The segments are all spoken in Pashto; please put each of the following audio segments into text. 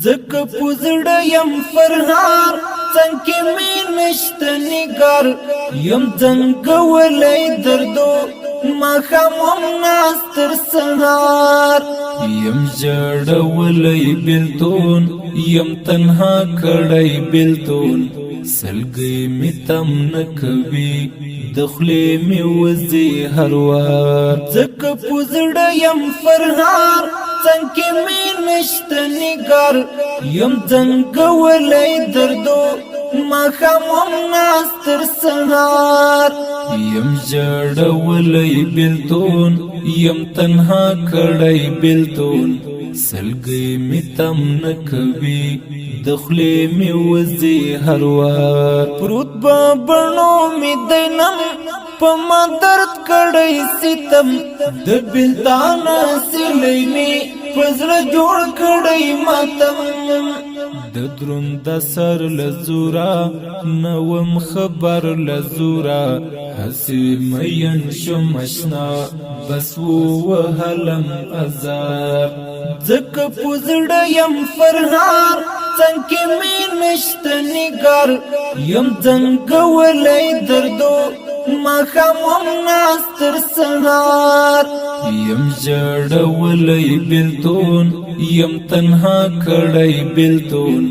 زکه پوزړه یم فرهار څنګه می نشته نګار یم څنګه دردو ما خامم ناس تر سهار یم جړولې بلتون یم تنها کړای بلتون سلګي می تم نکوي دخلې می وزي هر وار زکه پوزړه یم فرهار څنګه می نشته نګار یم څنګه دردو ما خامم ناس تر سهار یم جړولې بلتون یم تنها کړای بلتون سلګي می تم نکوي دخلې می وزي هر وار پروت بڼو می دینم په ما درد کړی ستم د بلتان سلې می پزړه جوړ کړی ماتم د دروند سر لزورا نوم خبر لزورا حسی مین شمشنا بس وهلم ازار زکه پوزړه یم فرهار څنګه می نشته نګار یم څنګه دردو ما خامم ناس تر سهار یم جړولې بلتون یم تنها کړای بلتون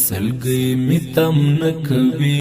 سلګي می تم نکوي